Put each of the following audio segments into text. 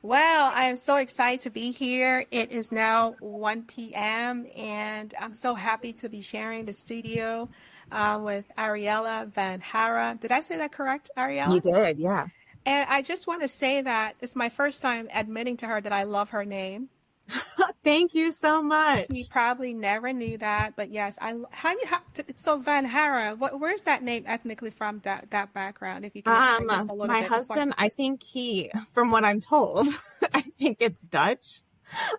Well, I am so excited to be here. It is now 1 p.m. and I'm so happy to be sharing the studio with Ariella VanHara. Did I say that correct, You Ariella? did, yeah. And I just want to say that it's my first time admitting to her that I love her name. Thank you so She much. probably never knew that, but yes, so VanHara, where's that name ethnically from, that background, if you can explain just a little My bit before. husband, I think from what I'm told, I think it's Dutch.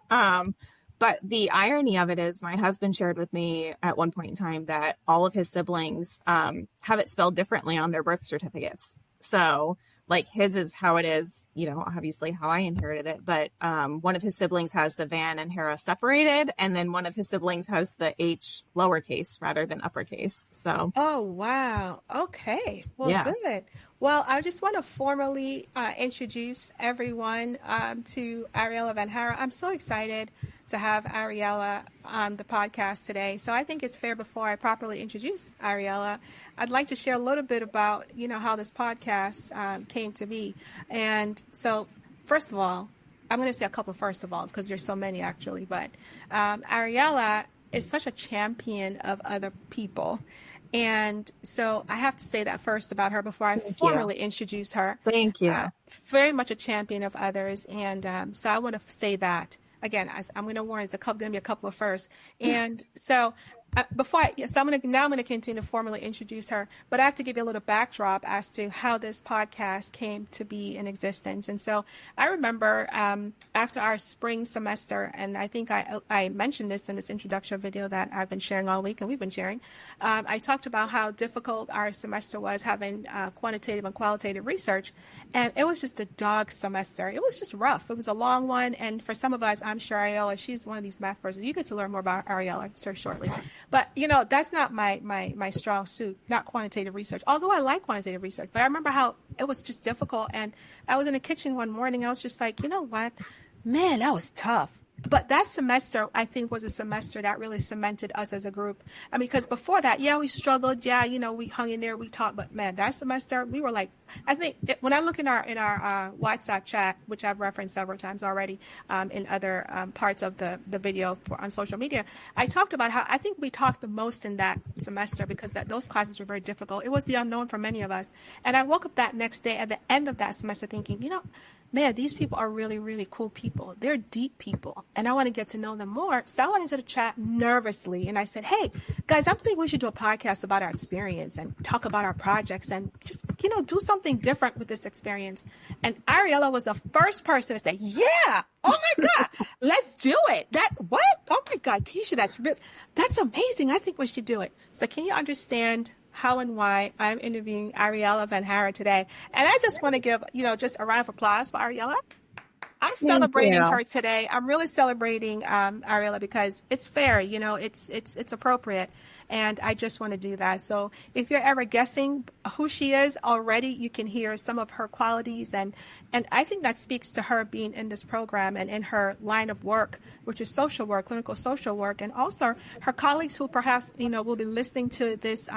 Um, but the irony of it is my husband shared with me at one point in time that all of his siblings have it spelled differently on their birth certificates. So like his is how it is, obviously how I inherited it. But one of his siblings has the Van and Hara separated, and then one of his siblings has the H lowercase rather than uppercase. So Oh, wow. Okay. Well, yeah, good. Well, I just want to formally introduce everyone to Ariella VanHara. I'm so excited to have Ariella on the podcast today. So I think it's fair before I properly introduce Ariella, I'd like to share a little bit about, how this podcast came to be. And so, first of all, I'm going to say a couple of first of all because there's so many actually, but Ariella is such a champion of other people. And so I have to say that first about her before I thank you. formally introduce her. Thank you. Very much a champion of others. And so I want to say that. Again, I'm going to warn, it's going to be a couple of firsts. And so I'm going to continue to formally introduce her, but I have to give you a little backdrop as to how this podcast came to be in existence. And so I remember after our spring semester, and I think I mentioned this in this introduction video that I've been sharing all week and we've been sharing, I talked about how difficult our semester was having quantitative and qualitative research. And it was just a dog semester. It was just rough. It was a long one. And for some of us, I'm sure Ariella, she's one of these math persons. You get to learn more about Ariella so shortly. But, that's not my strong suit, not quantitative research, although I like quantitative research. But I remember how it was just difficult. And I was in the kitchen one morning. I was just like, you know what? Man, that was tough. But that semester, I think, was a semester that really cemented us as a group. I mean, because before that, yeah, we struggled. Yeah, we hung in there, we talked. But man, that semester, we were like, I think when I look in our WhatsApp chat, which I've referenced several times already in other parts of the video on social media, I talked about how I think we talked the most in that semester because those classes were very difficult. It was the unknown for many of us. And I woke up that next day at the end of that semester thinking, man, these people are really, really cool people. They're deep people, and I want to get to know them more. So I went into the chat nervously, and I said, hey, guys, I think we should do a podcast about our experience and talk about our projects and just, do something different with this experience. And Ariella was the first person to say, yeah, oh my God, let's do it. What? Oh my God, Keisha, that's amazing. I think we should do it. So can you understand how and why I'm interviewing Ariella VanHara today? And I just want to give, just a round of applause for Ariella. I'm Thank celebrating you. her today. I'm really celebrating Ariella because it's fair, it's appropriate. And I just want to do that. So if you're ever guessing who she is already, you can hear some of her qualities. And I think that speaks to her being in this program and in her line of work, which is social work, clinical social work, and also her colleagues who perhaps, will be listening to this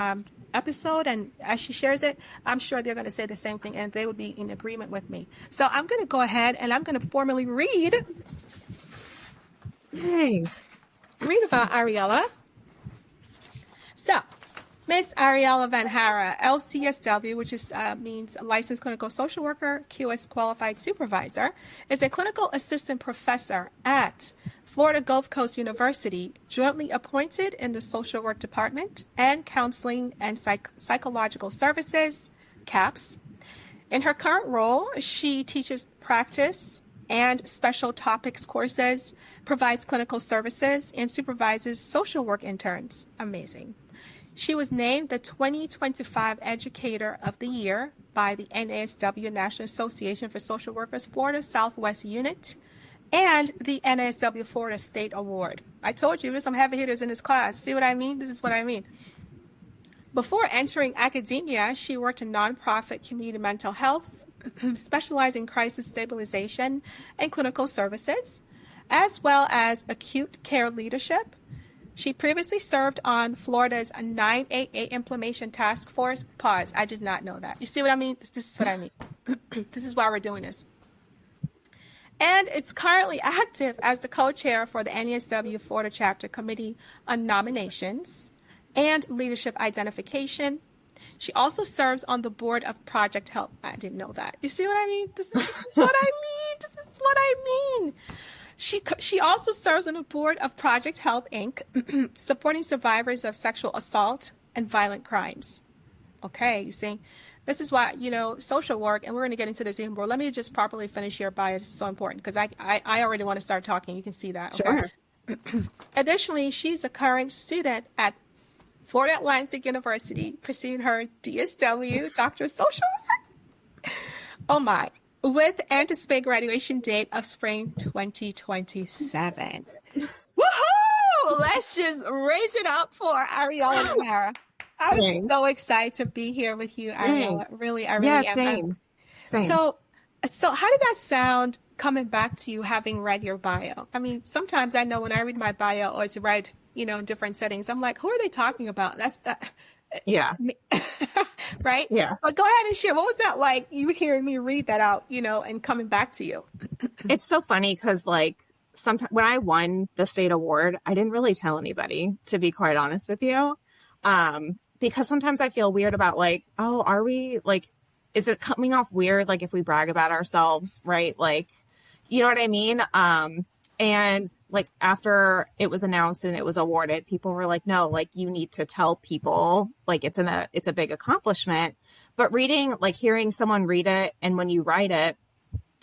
episode. And as she shares it, I'm sure they're going to say the same thing and they would be in agreement with me. So I'm going to go ahead and I'm going to formally read Hey. about Ariella. So, Miss Ariella VanHara, LCSW, which means Licensed Clinical Social Worker, QS Qualified Supervisor, is a clinical assistant professor at Florida Gulf Coast University, jointly appointed in the Social Work Department and Counseling and Psychological Services, CAPS. In her current role, she teaches practice and special topics courses, provides clinical services, and supervises social work interns. Amazing. She was named the 2025 Educator of the Year by the NASW, National Association for Social Workers, Florida Southwest Unit, and the NASW Florida State Award. I told you there's some heavy hitters in this class. See what I mean? This is what I mean. Before entering academia, she worked in nonprofit community mental health, specializing in crisis stabilization and clinical services, as well as acute care leadership. She previously served on Florida's 988 Implementation Task Force. Pause. I did not know that. You see what I mean? This is what I mean. This is why we're doing this. And it's currently active as the co-chair for the NESW Florida Chapter Committee on Nominations and Leadership Identification. She also serves on the board of Project Help. I didn't know that. You see what I mean? This is what I mean. This is what I mean. She also serves on the board of Project Help, Inc., supporting survivors of sexual assault and violent crimes. Okay, you see, this is why, social work, and we're going to get into this even more. Let me just properly finish your bio. It's so important because I already want to start talking. You can see that. Okay? Sure. Additionally, she's a current student at Florida Atlantic University, pursuing her DSW, Doctor of Social Work. Oh my. With anticipated graduation date of spring 2027. Woohoo! Let's just raise it up for Ariella VanHara. I'm so excited to be here with you, Ariella. Really, I really am. Same. So how did that sound coming back to you having read your bio? I mean, sometimes I know when I read my bio or it's read, in different settings, I'm like, who are they talking about? Yeah. Right? Yeah. But go ahead and share. What was that like, you hearing me read that out, and coming back to you? It's so funny because sometimes when I won the state award, I didn't really tell anybody, to be quite honest with you. Because sometimes I feel weird about oh, are we is it coming off weird? If we brag about ourselves, right? You know what I mean? And after it was announced and it was awarded, people were like, no, you need to tell people it's a big accomplishment. But hearing someone read it and when you write it,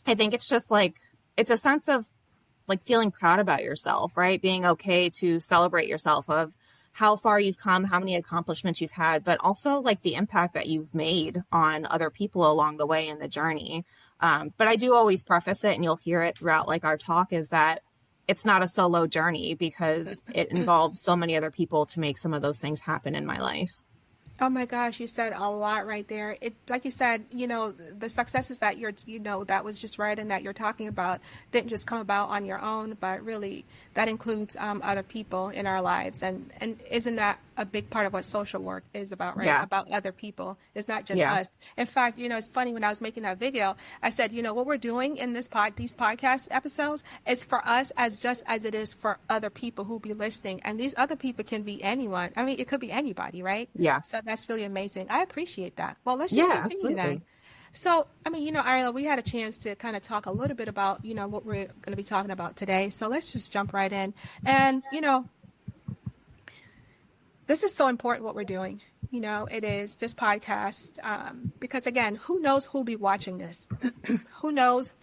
I think it's just it's a sense of feeling proud about yourself, right? Being okay to celebrate yourself of how far you've come, how many accomplishments you've had, but also the impact that you've made on other people along the way in the journey. But I do always preface it, and you'll hear it throughout our talk, is that it's not a solo journey because it involves so many other people to make some of those things happen in my life. Oh my gosh, you said a lot right there. It, like you said, the successes that that was just right and that you're talking about didn't just come about on your own, but really that includes other people in our lives. And isn't that a big part of what social work is about, right? Yeah. About other people. It's not just us. In fact, it's funny, when I was making that video, I said, what we're doing in these podcast episodes is for us just as it is for other people who be listening. And these other people can be anyone. I mean, it could be anybody, right? Yeah. So that's really amazing. I appreciate that. Well, let's just continue then. So, I mean, Ariella, we had a chance to kind of talk a little bit about, what we're going to be talking about today. So let's just jump right in. And, this is so important what we're doing. It is this podcast, because again, who knows who'll be watching this? Who knows,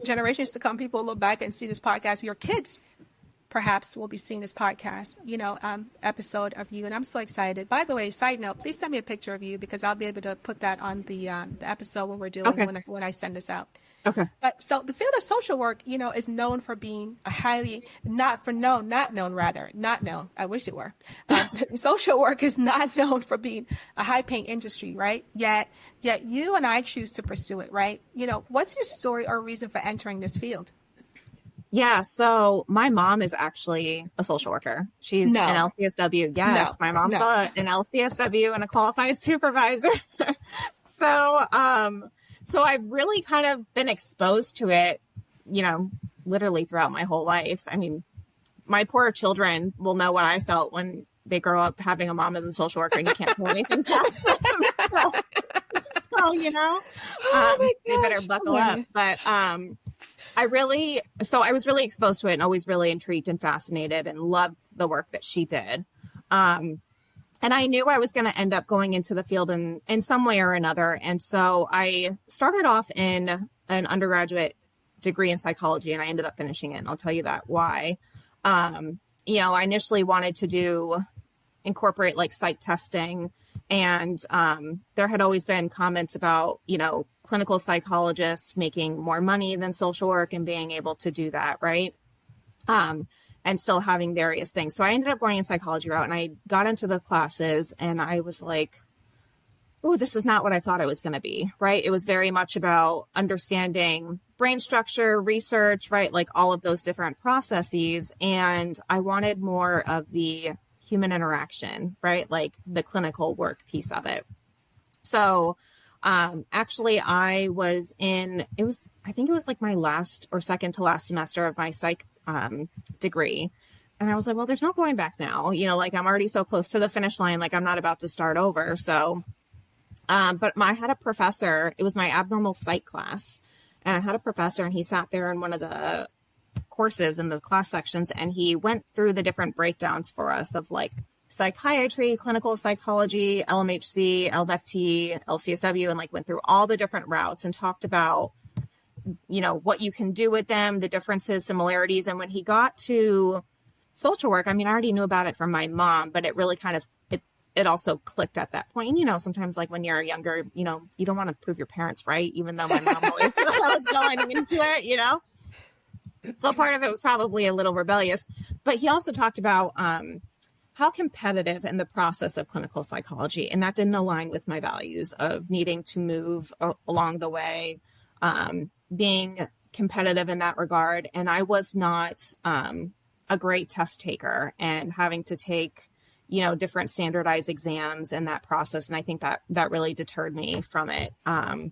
generations to come, people will look back and see this podcast. Your kids perhaps will be seeing this podcast, episode of you. And I'm so excited. By the way, side note, please send me a picture of you because I'll be able to put that on the episode when we're doing, when I send this out. Okay. So the field of social work, is known for being not known. I wish it were. Social work is not known for being a high-paying industry, right? Yet you and I choose to pursue it, right? What's your story or reason for entering this field? Yeah, so my mom is actually a social worker. She's an LCSW. Yes, my mom's an LCSW and a qualified supervisor. So I've really kind of been exposed to it, literally throughout my whole life. I mean, my poor children will know what I felt when they grow up having a mom as a social worker and you can't do anything past them. They better buckle up. But I was really exposed to it and always really intrigued and fascinated and loved the work that she did. And I knew I was going to end up going into the field in some way or another. And so I started off in an undergraduate degree in psychology and I ended up finishing it. And I'll tell you that why. I initially wanted to incorporate psych testing. And there had always been comments about, clinical psychologists making more money than social work and being able to do that, right? And still having various things. So I ended up going in psychology route and I got into the classes and I was like, oh, this is not what I thought it was going to be, right? It was very much about understanding brain structure, research, right? All of those different processes. And I wanted more of the human interaction, right? The clinical work piece of it. So Actually, I think it was like my last or second to last semester of my psych degree. And I was like, well, there's no going back now. Like I'm already so close to the finish line. Like I'm not about to start over. So, but I had a professor, it was my abnormal psych class. And I had a professor and he sat there in one of the courses in the class sections. And he went through the different breakdowns for us of like psychiatry, clinical psychology, LMHC, LMFT, LCSW, and like went through all the different routes and talked about, what you can do with them, the differences, similarities. And when he got to social work, I mean, I already knew about it from my mom, but it really kind of, it also clicked at that point. And, sometimes like when you're younger, you don't want to prove your parents right, even though my mom always thought I was going into it, So part of it was probably a little rebellious, but he also talked about, how competitive in the process of clinical psychology. And that didn't align with my values of needing to move along the way, being competitive in that regard. And I was not a great test taker and having to take, different standardized exams in that process. And I think that really deterred me from it. But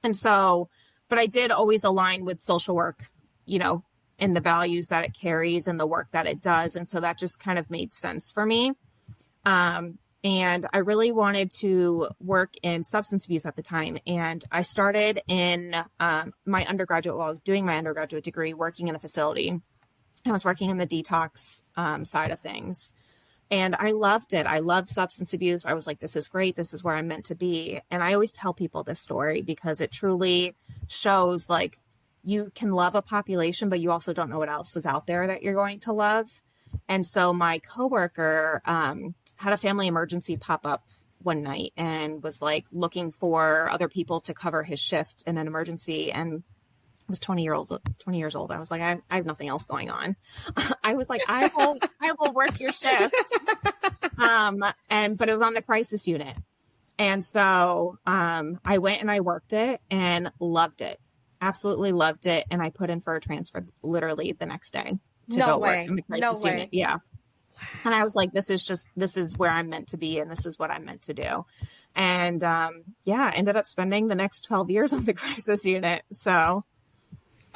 I did always align with social work, and the values that it carries and the work that it does. And so that just kind of made sense for me. And I really wanted to work in substance abuse at the time. And I started in my undergraduate, while I was doing my undergraduate degree, working in a facility. I was working in the detox side of things. And I loved it. I loved substance abuse. I was like, this is great. This is where I'm meant to be. And I always tell people this story because it truly shows like, you can love a population, but you also don't know what else is out there that you're going to love. And so my coworker had a family emergency pop up one night and was like looking for other people to cover his shift in an emergency. And was 20 years old. I was like, I have nothing else going on. I was like, I will work your shift. But it was on the crisis unit. And so I went and I worked it and loved it. Absolutely loved it. And I put in for a transfer literally the next day to go work in the crisis unit. Yeah. And I was like, this is where I'm meant to be. And this is what I'm meant to do. And ended up spending the next 12 years on the crisis unit. So.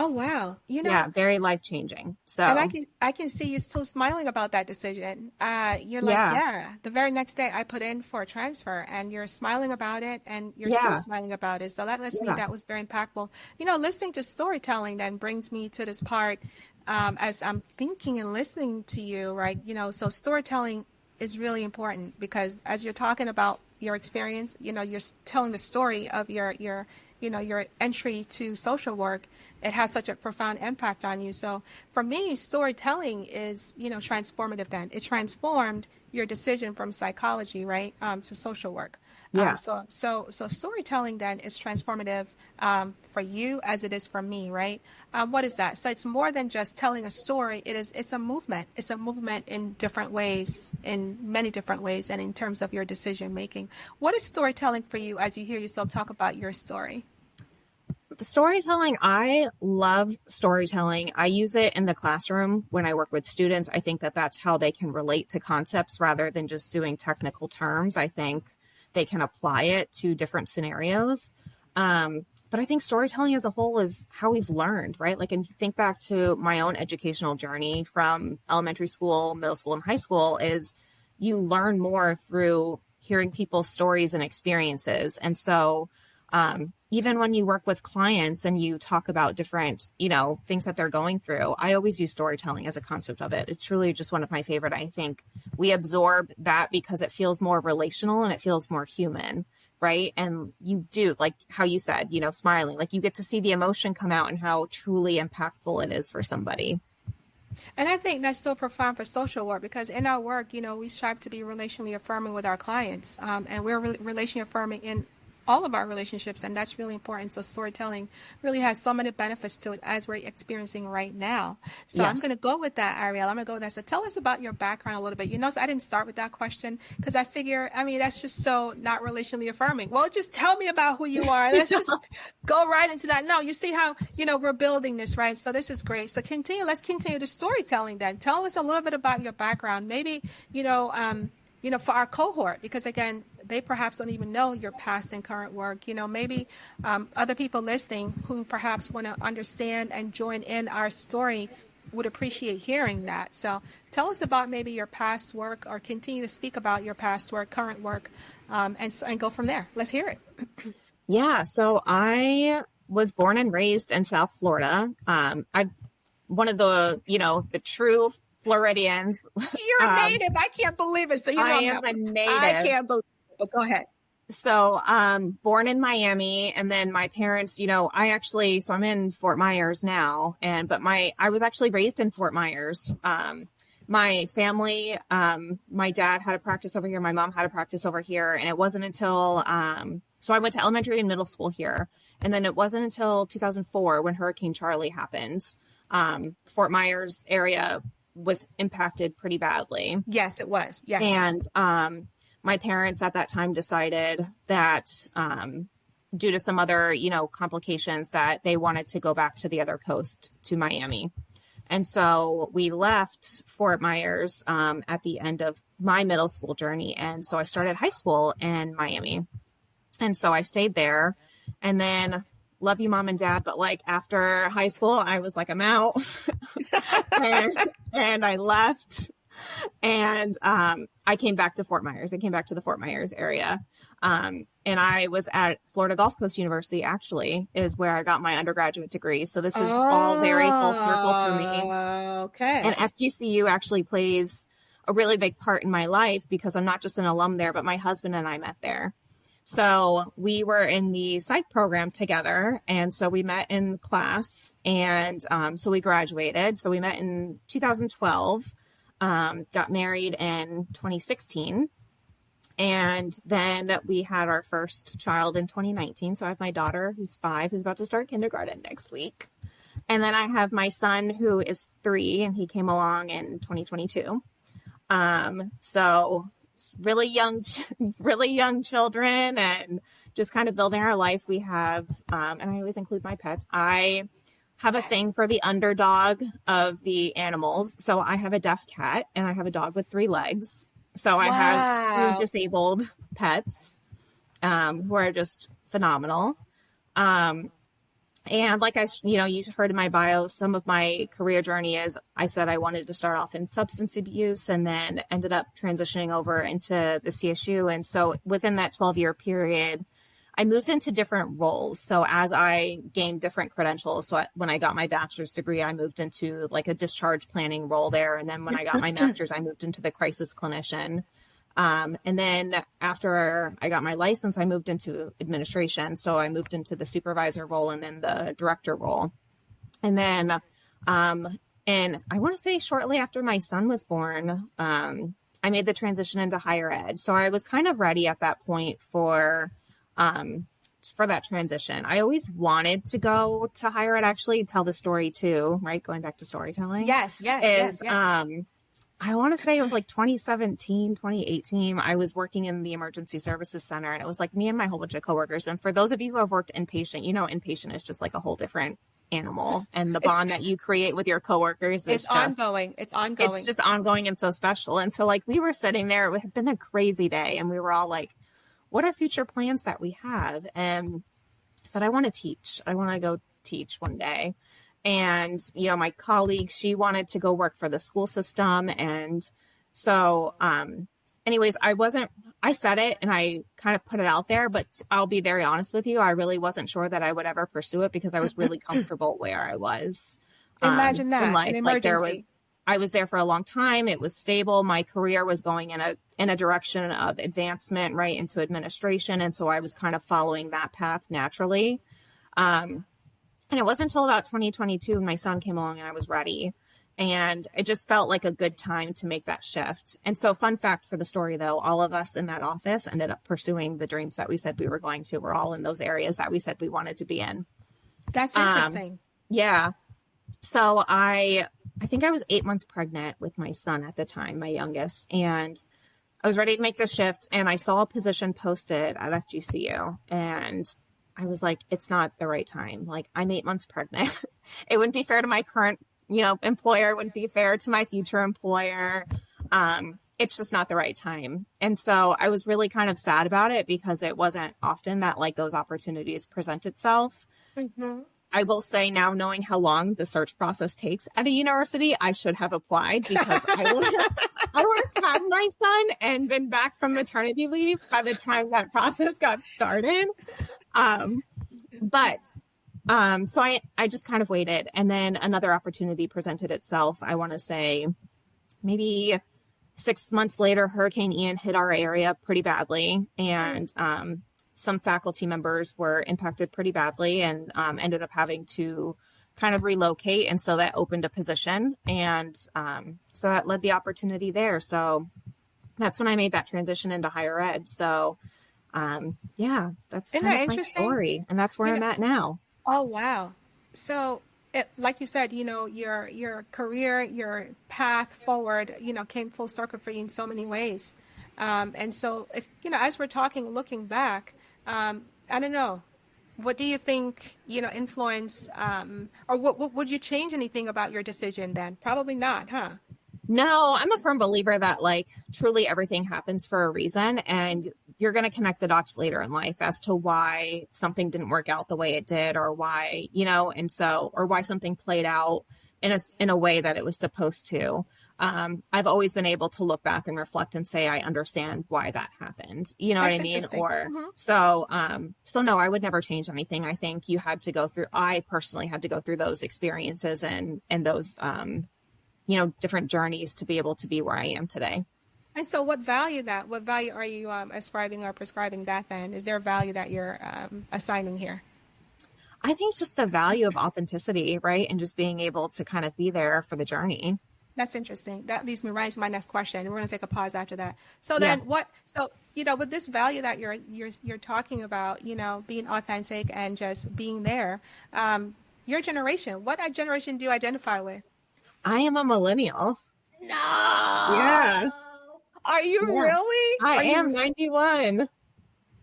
Oh, wow. Yeah, very life-changing. So, and I can see you still smiling about that decision. You're like, the very next day I put in for a transfer and you're smiling about it and you're still smiling about it. So that lets me, that was very impactful. Listening to storytelling then brings me to this part, as I'm thinking and listening to you, right? So storytelling is really important because as you're talking about your experience, you're telling the story of your entry to social work. It has such a profound impact on you. So for me, storytelling is, transformative then. It transformed your decision from psychology, right, to social work. Yeah. So storytelling then is transformative for you as it is for me, right? What is that? So it's more than just telling a story. It's a movement. It's a movement in different ways, in many different ways, and in terms of your decision making. What is storytelling for you as you hear yourself talk about your story? Storytelling, I love storytelling. I use it in the classroom when I work with students. I think that that's how they can relate to concepts rather than just doing technical terms. I think they can apply it to different scenarios. But I think storytelling as a whole is how we've learned, right? Like, and you think back to my own educational journey from elementary school, middle school, and high school is you learn more through hearing people's stories and experiences. And so, even when you work with clients and you talk about different, things that they're going through, I always use storytelling as a concept of it. It's truly just one of my favorite. I think we absorb that because it feels more relational and it feels more human, right? And you do, like how you said, smiling, like you get to see the emotion come out and how truly impactful it is for somebody. And I think that's so profound for social work because in our work, we strive to be relationally affirming with our clients, and we're relationally affirming in all of our relationships, and that's really important. So storytelling really has so many benefits to it as we're experiencing right now. So yes. I'm going to go with that, Ariella. I'm going to go with that. So tell us about your background a little bit. So I didn't start with that question because I figure, that's just so not relationally affirming. Well, just tell me about who you are. Let's just go right into that. No, you see how, we're building this, right? So this is great. So let's continue the storytelling then. Tell us a little bit about your background. Maybe, for our cohort, because again, they perhaps don't even know your past and current work. Maybe other people listening who perhaps want to understand and join in our story would appreciate hearing that. So tell us about maybe your past work, or continue to speak about your past work, current work, and go from there. Let's hear it. Yeah. So I was born and raised in South Florida. I'm one of the true Floridians. You're a native. I can't believe it. So I am a native. I can't believe it, but go ahead. So, born in Miami, and then my parents, so I'm in Fort Myers now, but I was actually raised in Fort Myers. My family, my dad had a practice over here. My mom had a practice over here. And it wasn't until, so I went to elementary and middle school here. And then it wasn't until 2004 when Hurricane Charlie happened. Fort Myers area was impacted pretty badly. Yes, it was. Yes. And, my parents at that time decided that, due to some other, complications, that they wanted to go back to the other coast, to Miami. And so we left Fort Myers at the end of my middle school journey. And so I started high school in Miami. And so I stayed there. And then, love you, Mom and Dad, but after high school, I was like, I'm out. and I left. And I came back to Fort Myers. I came back to the Fort Myers area. And I was at Florida Gulf Coast University, actually, is where I got my undergraduate degree. So this is all very full circle for me. Okay. And FGCU actually plays a really big part in my life, because I'm not just an alum there, but my husband and I met there. So we were in the psych program together. And so we met in class, and so we graduated. So we met in 2012. Got married in 2016, and then we had our first child in 2019. So I have my daughter, who's 5, who's about to start kindergarten next week. And then I have my son, who is 3, and he came along in 2022. So really young children, and just kind of building our life. We have, and I always include my pets. I have a thing for the underdog of the animals. So I have a deaf cat, and I have a dog with 3 legs. So I have 3 disabled pets, who are just phenomenal. And you heard in my bio, some of my career journey is, I said I wanted to start off in substance abuse, and then ended up transitioning over into the CSU. And so within that 12-year period, I moved into different roles. So as I gained different credentials, so when I got my bachelor's degree, I moved into a discharge planning role there. And then when I got my master's, I moved into the crisis clinician. And then after I got my license, I moved into administration. So I moved into the supervisor role, and then the director role. And then, and I want to say shortly after my son was born, I made the transition into higher ed. So I was kind of ready at that point for that transition. I always wanted to go to higher ed, actually, tell the story too, right? Going back to storytelling. Yes. I want to say it was 2017, 2018. I was working in the emergency services center, and it was me and my whole bunch of coworkers. And for those of you who have worked inpatient, inpatient is just a whole different animal, and the bond that you create with your coworkers is ongoing. It's ongoing. It's just ongoing and so special. And so we were sitting there, it had been a crazy day, and we were all what are future plans that we have? And I said, I want to teach. I want to go teach one day. And, my colleague, she wanted to go work for the school system. And so, anyways, I said it, and I kind of put it out there, but I'll be very honest with you. I really wasn't sure that I would ever pursue it, because I was really comfortable where I was. Imagine that, an emergency. I was there for a long time. It was stable. My career was going in a direction of advancement, right into administration. And so I was kind of following that path naturally. And it wasn't until about 2022 when my son came along and I was ready. And it just felt like a good time to make that shift. And so, fun fact for the story, though, all of us in that office ended up pursuing the dreams that we said we were going to. We're all in those areas that we said we wanted to be in. That's interesting. Yeah. So I think I was 8 months pregnant with my son at the time, my youngest, and I was ready to make the shift, and I saw a position posted at FGCU, and I was like, it's not the right time. I'm 8 months pregnant. It wouldn't be fair to my current, employer. It wouldn't be fair to my future employer. it's just not the right time. And so I was really kind of sad about it because it wasn't often that like those opportunities present itself. Mm-hmm. I will say now, knowing how long the search process takes at a university, I should have applied because I would have had my son and been back from maternity leave by the time that process got started. So I just kind of waited, and then another opportunity presented itself. I want to say maybe 6 months later, Hurricane Ian hit our area pretty badly, and some faculty members were impacted pretty badly and ended up having to kind of relocate. And so that opened a position, and so that led the opportunity there. So that's when I made that transition into higher ed. So yeah, that's kind of my story, and that's where I'm at now. Oh, wow. So like you said, your career, your path forward, came full circle for you in so many ways. And so if, as we're talking, looking back, I don't know, what do you think, influence, or what would you change anything about your decision then? Probably not, huh? No, I'm a firm believer that like truly everything happens for a reason, and you're going to connect the dots later in life as to why something didn't work out the way it did, or why, or why something played out in a way that it was supposed to. I've always been able to look back and reflect and say, I understand why that happened. You know what I mean? Or so no, I would never change anything. I think I personally had to go through those experiences and those, different journeys to be able to be where I am today. And so what value are you ascribing or prescribing that then? Is there a value that you're assigning here? I think it's just the value of authenticity, right? And just being able to kind of be there for the journey. That's interesting. That leads me right to my next question. We're going to take a pause after that. So then with this value that you're talking about, being authentic and just being there, your generation, what generation do you identify with? I am a millennial. No. Yeah. Are you really? I am 91.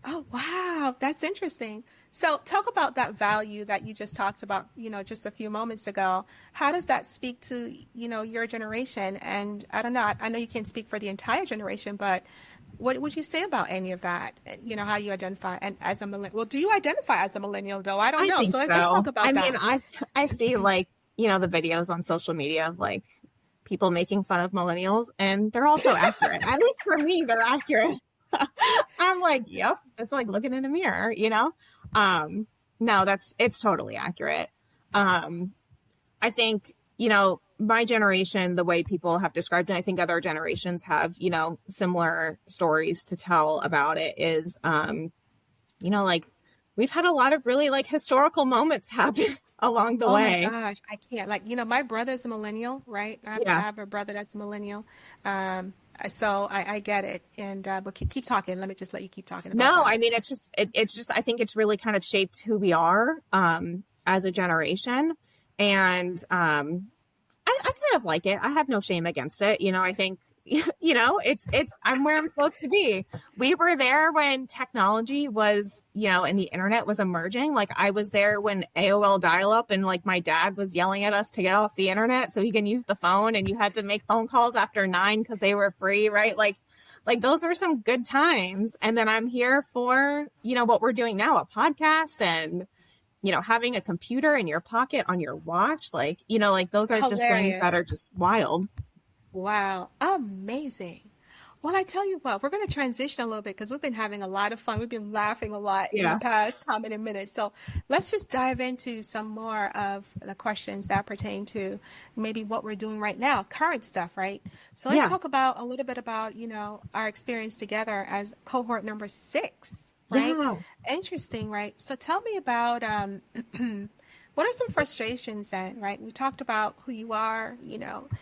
Oh, wow. That's interesting. So talk about that value that you just talked about, just a few moments ago. How does that speak to, your generation? And I don't know, I know you can't speak for the entire generation, but what would you say about any of that? How you identify and as a millennial? Well, do you identify as a millennial though? I don't know. So let's talk about that. I mean, I see like, the videos on social media of like people making fun of millennials, and they're also accurate. At least for me, they're accurate. I'm like, yep. It's like looking in a mirror, No, it's totally accurate. I think, my generation, the way people have described it, I think other generations have, similar stories to tell about it is, like we've had a lot of really like historical moments happen along the way. Oh my gosh, I can't. Like, my brother's a millennial, right? I have a brother that's a millennial. So I get it. And, but keep talking. Let me just let you keep talking about that. I mean, it's just, I think it's really kind of shaped who we are, as a generation. And, I kind of like it. I have no shame against it. I think, I'm where I'm supposed to be. We were there when technology was, and the internet was emerging. Like I was there when AOL dial-up and like my dad was yelling at us to get off the internet so he can use the phone, and you had to make phone calls after 9 because they were free, right? Like those were some good times. And then I'm here for, what we're doing now, a podcast and, having a computer in your pocket on your watch. Like, those are just things that are just wild. Wow. Amazing. Well, I tell you what, we're going to transition a little bit because we've been having a lot of fun. We've been laughing a lot in the past how many minutes. So let's just dive into some more of the questions that pertain to maybe what we're doing right now, current stuff, right? So let's talk about a little bit about, our experience together as cohort number 6, right? Yeah. Interesting, right? So tell me about, what are some frustrations then, right? We talked about who you are,